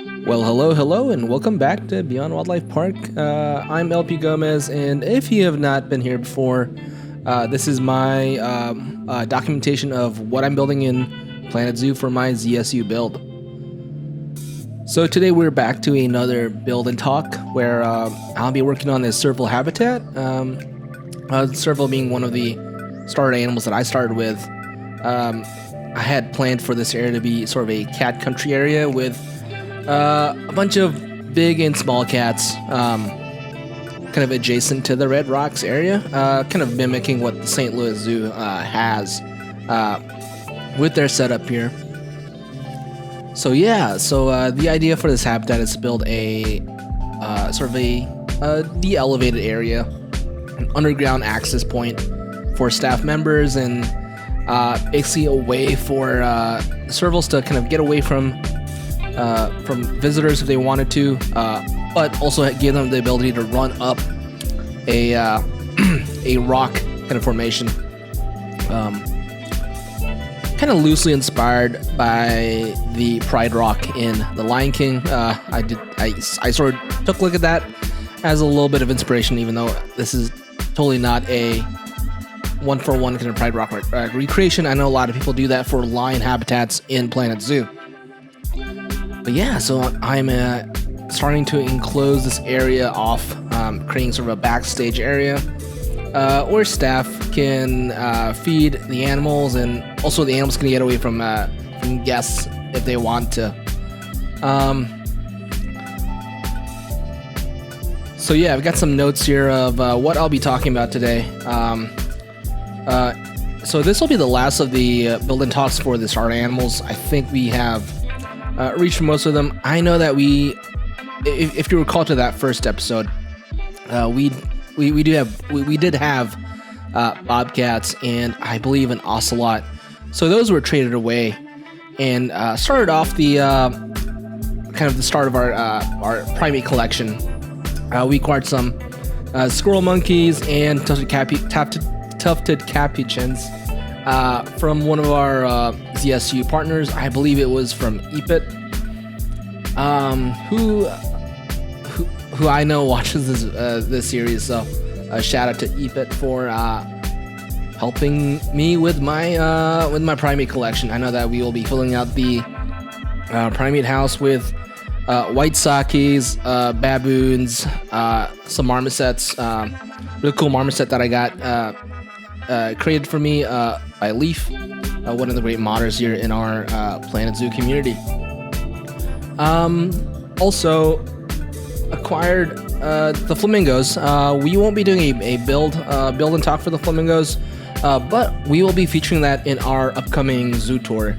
Well, hello, and welcome back to Beyond Wildlife Park. I'm LP Gomez, and if you have not been here before, this is my documentation of what I'm building in Planet Zoo for my ZSU build. So today we're back to another build and talk where I'll be working on this Serval habitat. Serval being one of the starter animals that I started with. I had planned for this area to be sort of a cat country area with a bunch of big and small cats, kind of adjacent to the Red Rocks area, kind of mimicking what the St. Louis Zoo has with their setup here. So the idea for this habitat is to build a sort of a de-elevated area, an underground access point for staff members, and basically a way for servals to kind of get away from visitors if they wanted to, but also give them the ability to run up a a rock kind of formation, kind of loosely inspired by the Pride Rock in The Lion King. I sort of took a look at that as a little bit of inspiration, even though this is totally not a one-for-one kind of Pride Rock recreation. I know a lot of people do that for lion habitats in Planet Zoo. But yeah, so I'm starting to enclose this area off, creating sort of a backstage area where staff can feed the animals, and also the animals can get away from guests if they want to. So yeah, I've got some notes here of what I'll be talking about today. So this will be the last of the build and talks for the starter animals. I think we have reached most of them. I know that if you recall to that first episode, we did have bobcats and I believe an ocelot. So those were traded away and started off the kind of the start of our primate collection. We acquired some squirrel monkeys and tufted capuchins from one of our ZSU partners. I believe it was from Epit, who I know watches this series. So shout out to Epit for helping me with my primate collection. I know that we will be filling out the primate house with white sakis, baboons, some marmosets, really cool marmoset that I got created for me by Leaf, one of the great modders here in our Planet Zoo community. Also acquired the flamingos. We won't be doing a build and talk for the flamingos, but we will be featuring that in our upcoming zoo tour.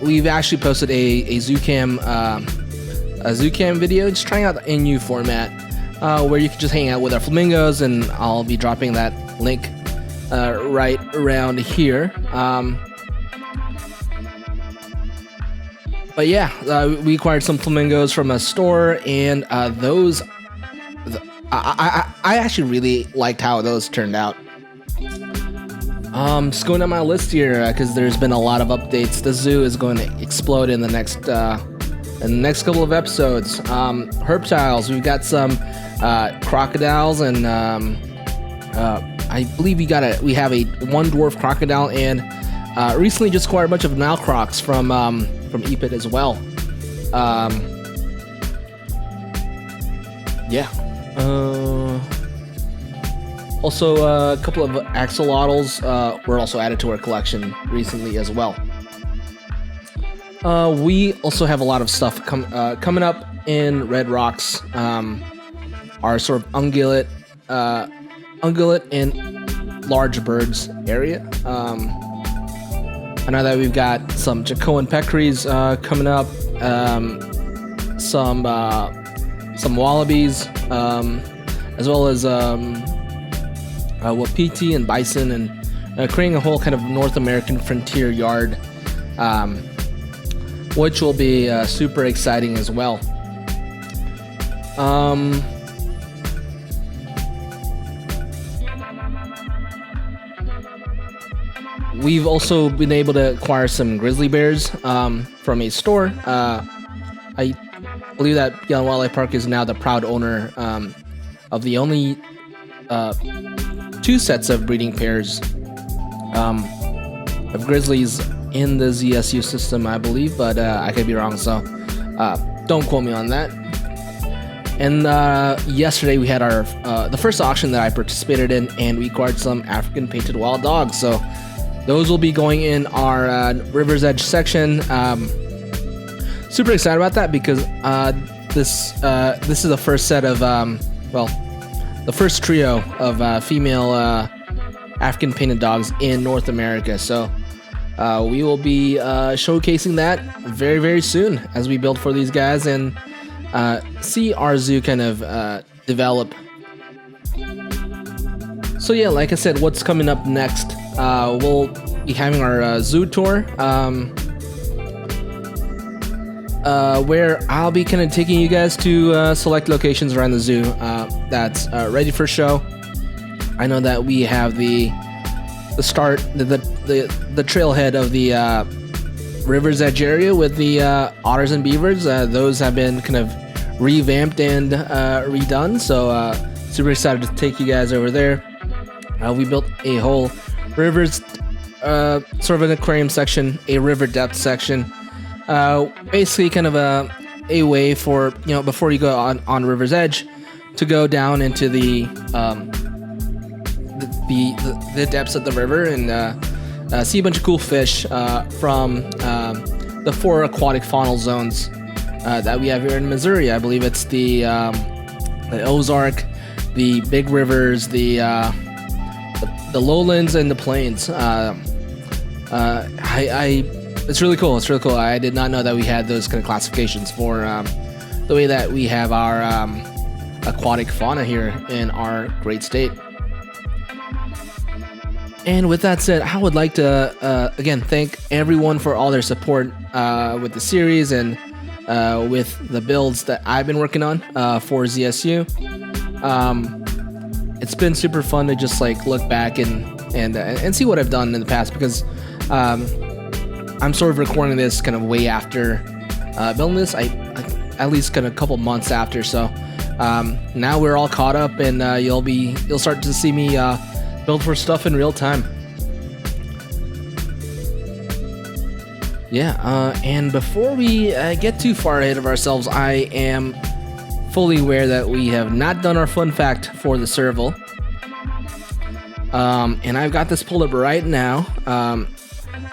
We've actually posted a ZooCam video, just trying out a new format where you can just hang out with our flamingos, and I'll be dropping that link right around here. But yeah, we acquired some flamingos from a store, and those I actually really liked how those turned out. Just going down my list here because there's been a lot of updates. The zoo is going to explode in the next couple of episodes. Herptiles, we've got some crocodiles, and I believe we have a one dwarf crocodile, and recently just acquired a bunch of Nile crocs from Epit as well. Also, a couple of axolotls were also added to our collection recently as well. We also have a lot of stuff coming up in Red Rocks. Our sort of ungulate and large birds area. I know that we've got some Jacoan peccaries coming up, some wallabies, as well as wapiti and bison, and creating a whole kind of North American frontier yard, which will be super exciting as well. we've also been able to acquire some grizzly bears from a store. I believe that Beyond Wildlife Park is now the proud owner of the only 2 sets of breeding pairs of grizzlies in the ZSU system, I believe, but I could be wrong, so don't quote me on that. And yesterday we had our the first auction that I participated in, and we acquired some African painted wild dogs. So those will be going in our River's Edge section. Super excited about that because this is the first set of the first trio of female African painted dogs in North America. So we will be showcasing that very, very soon as we build for these guys and see our zoo kind of develop. So yeah, like I said, what's coming up next? We'll be having our zoo tour, where I'll be kind of taking you guys to select locations around the zoo that's ready for show. I know that we have the trailhead of the River's Edge area with the otters and beavers. Those have been kind of revamped and redone, so super excited to take you guys over there. We built a whole rivers sort of an aquarium section, a river depth section, basically kind of a way for, before you go on River's Edge to go down into the depths of the river and see a bunch of cool fish from the 4 aquatic faunal zones that we have here in Missouri. I believe it's the Ozark, the Big Rivers, the lowlands, and the plains. It's really cool. It's really cool. I did not know that we had those kind of classifications for the way that we have our aquatic fauna here in our great state. And with that said, I would like to again thank everyone for all their support with the series and with the builds that I've been working on for ZSU. It's been super fun to just like look back and see what I've done in the past, because I'm sort of recording this kind of way after building this. I at least kind of a couple months after. So now we're all caught up, and you'll start to see me build for stuff in real time. Yeah, and before we get too far ahead of ourselves, I am fully aware that we have not done our fun fact for the Serval. And I've got this pulled up right now.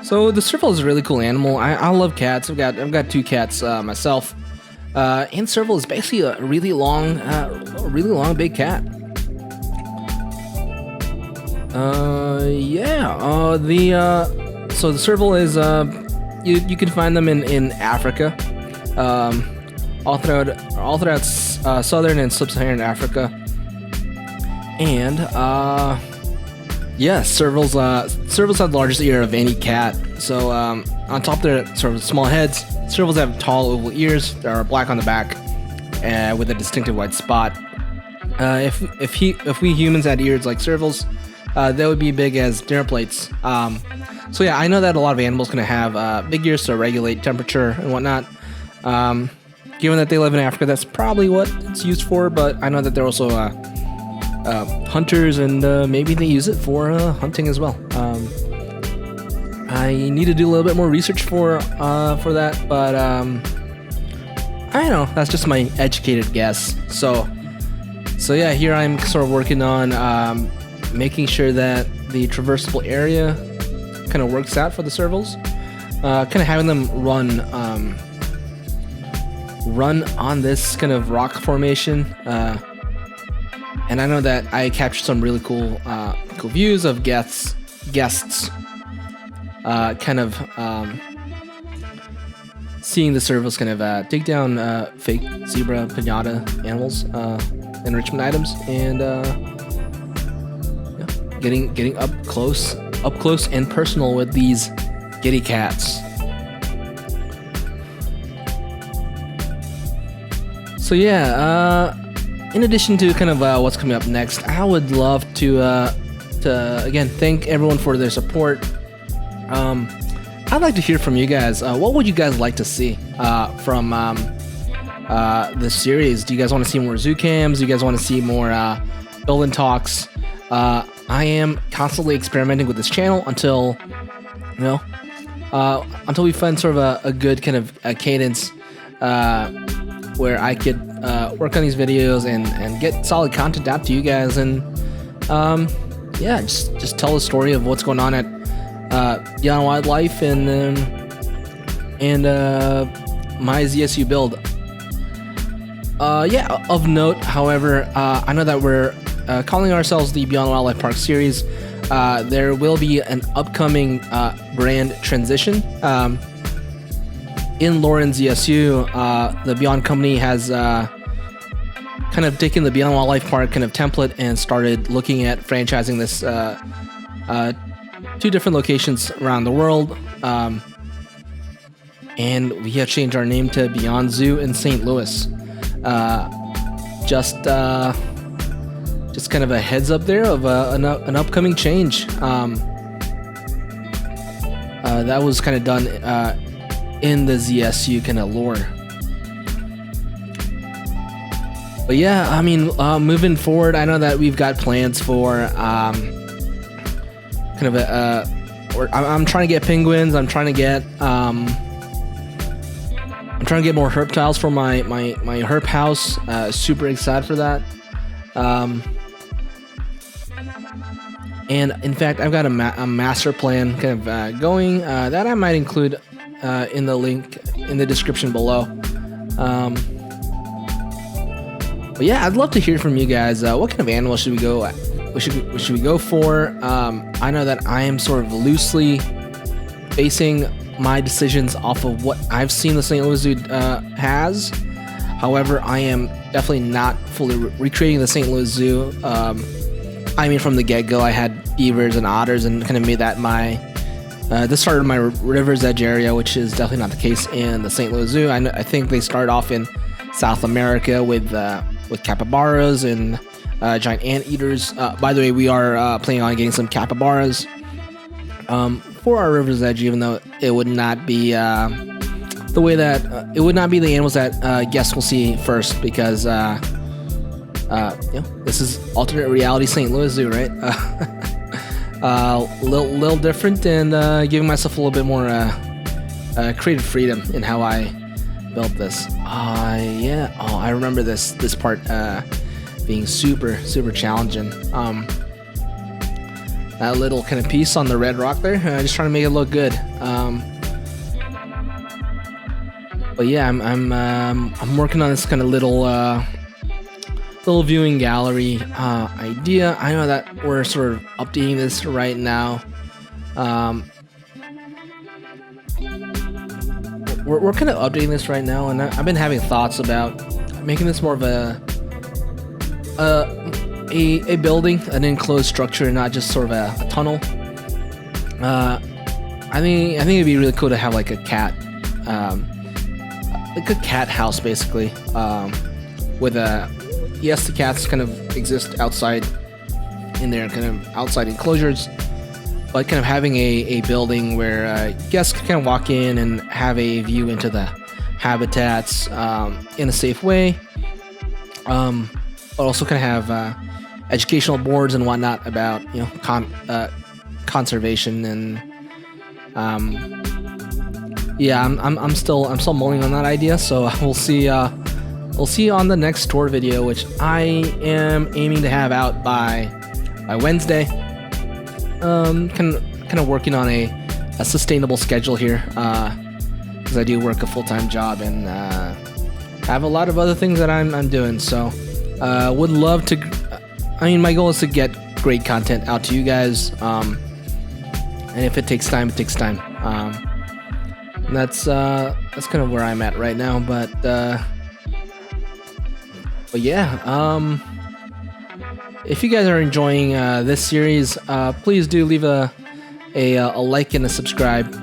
So the Serval is a really cool animal. I love cats. I've got 2 cats myself. And Serval is basically a really long, big cat. So the Serval is you can find them in Africa, all throughout southern and sub-Saharan Africa, and Servals have the largest ear of any cat. So on top of their sort of small heads, Servals have tall oval ears that are black on the back, with a distinctive white spot. If we humans had ears like Servals, they would be big as dinner plates. So yeah, I know that a lot of animals can have big ears to regulate temperature and whatnot. Given that they live in Africa, that's probably what it's used for. But I know that they're also hunters, and maybe they use it for hunting as well. I need to do a little bit more research for that, but I don't know. That's just my educated guess. So yeah, here I'm sort of working on making sure that the traversable area kind of works out for the Servals. Kind of having them run on this kind of rock formation. And I know that I captured some really cool views of guests kind of seeing the Servals kind of take down fake zebra pinata animals, enrichment items, and getting up close and personal with these kitty cats. So yeah, in addition to kind of what's coming up next, I would love to again thank everyone for their support I'd like to hear from you guys. What would you guys like to see from this series? Do you guys want to see more zoo cams? Do you guys want to see more build and talks? I am constantly experimenting with this channel until we find sort of a good kind of a cadence where I could work on these videos and get solid content out to you guys, and just tell the story of what's going on at Beyond Wildlife and my ZSU build. Of note, however, I know that we're calling ourselves the Beyond Wildlife Park series. There will be an upcoming brand transition. In Lauren ZSU, the Beyond company has kind of taken the Beyond Wildlife Park kind of template and started looking at franchising this 2 different locations around the world. And we have changed our name to Beyond Zoo in St. Louis. Just kind of a heads up there of an upcoming change. That was kind of done in the ZSU kind of lore. But yeah, I mean, moving forward, I know that we've got plans for kind of I'm trying to get penguins. I'm trying to get more herp tiles for my herp house. Super excited for that. And in fact, I've got a master plan kind of going that I might include in the link in the description below. But yeah, I'd love to hear from you guys. What kind of animals should we go? Should we go for? I know that I am sort of loosely basing my decisions off of what I've seen the St. Louis Zoo has. However, I am definitely not fully recreating the St. Louis Zoo. I mean, from the get-go, I had beavers and otters and kind of made that my... this started my River's Edge area, which is definitely not the case in the St. Louis Zoo. I think they started off in South America with capybaras and giant anteaters. By the way, we are planning on getting some capybaras for our River's Edge, even though it would not be the way that it would not be the animals that guests will see first, because this is alternate reality St. Louis Zoo, right? Little different, and giving myself a little bit more creative freedom in how I built this. I remember this part being super challenging. That little kind of piece on the red rock there, just trying to make it look good. But yeah, I'm working on this kind of little viewing gallery idea. I know that we're sort of updating this right now. We're kind of updating this right now, and I've been having thoughts about making this more of a building, an enclosed structure, and not just sort of a tunnel. I think it'd be really cool to have like a cat house, basically, with the cats kind of exist outside in their kind of outside enclosures, but kind of having a building where guests can kind of walk in and have a view into the habitats in a safe way, but also kind of have educational boards and whatnot about conservation. And I'm still mulling on that idea, so we'll see on the next tour video, which I am aiming to have out by Wednesday. Kind of working on a sustainable schedule here, because I do work a full-time job and have a lot of other things that I'm doing. So would love to. I mean, my goal is to get great content out to you guys, and if it takes time, it takes time. And that's kind of where I'm at right now. But yeah. If you guys are enjoying this series, please do leave a like and a subscribe,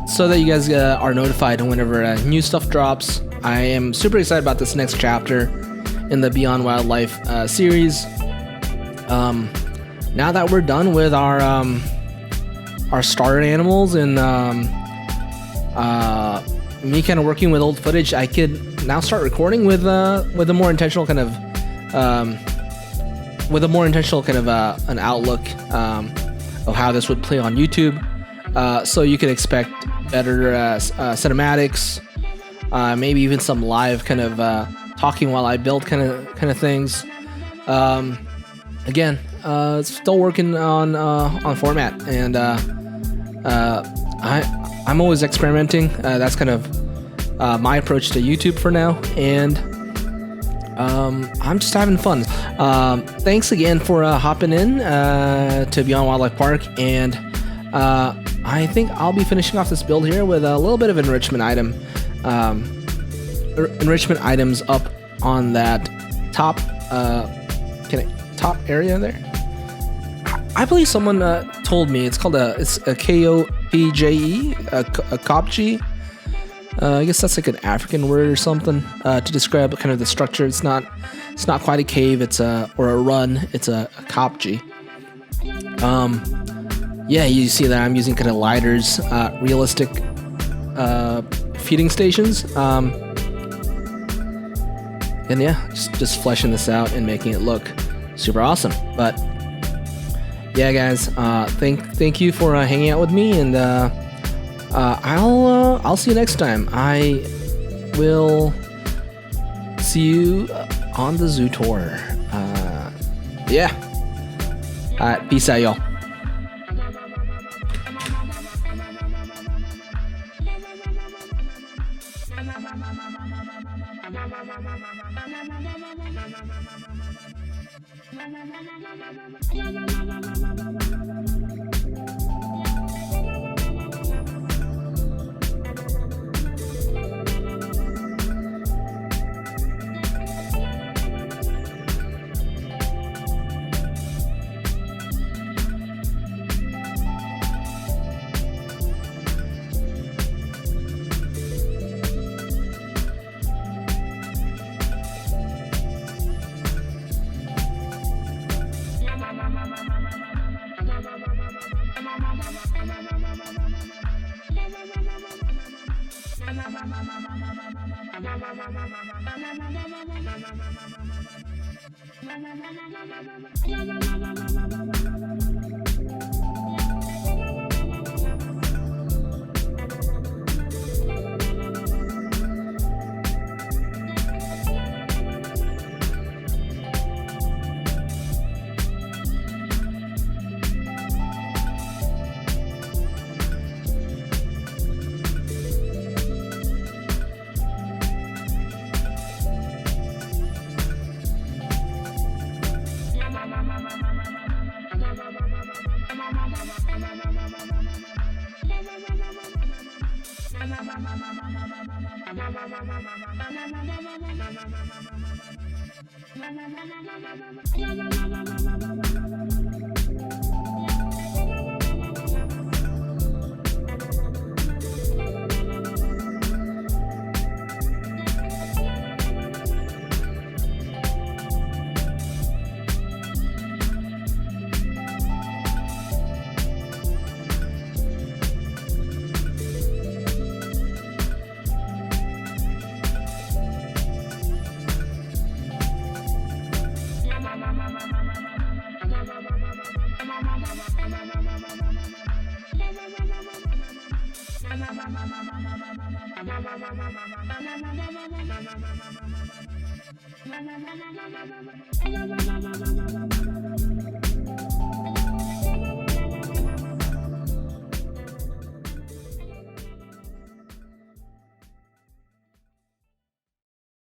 so that you guys are notified whenever new stuff drops. I am super excited about this next chapter in the Beyond Wildlife series. Now that we're done with our our starter animals and me kind of working with old footage, I could now start recording with a more intentional kind of an outlook of how this would play on YouTube. So you could expect better cinematics, maybe even some live kind of talking while I build kind of things. Again, still working on format, and I'm always experimenting. That's kind of my approach to YouTube for now, and I'm just having fun. Thanks again for hopping in to Beyond Wildlife Park, and I think I'll be finishing off this build here with a little bit of enrichment items up on that top top area there. I believe someone told me it's called it's a KOPJE, a kopje. I guess that's like an African word or something to describe kind of the structure. It's not quite a cave. It's or a run. It's a kopje. Yeah, you see that I'm using kind of lighters, realistic feeding stations. And yeah, just fleshing this out and making it look super awesome. But yeah, guys, thank you for hanging out with me, and I'll see you next time. I will see you on the zoo tour. Yeah. All right, peace out, y'all. Bye.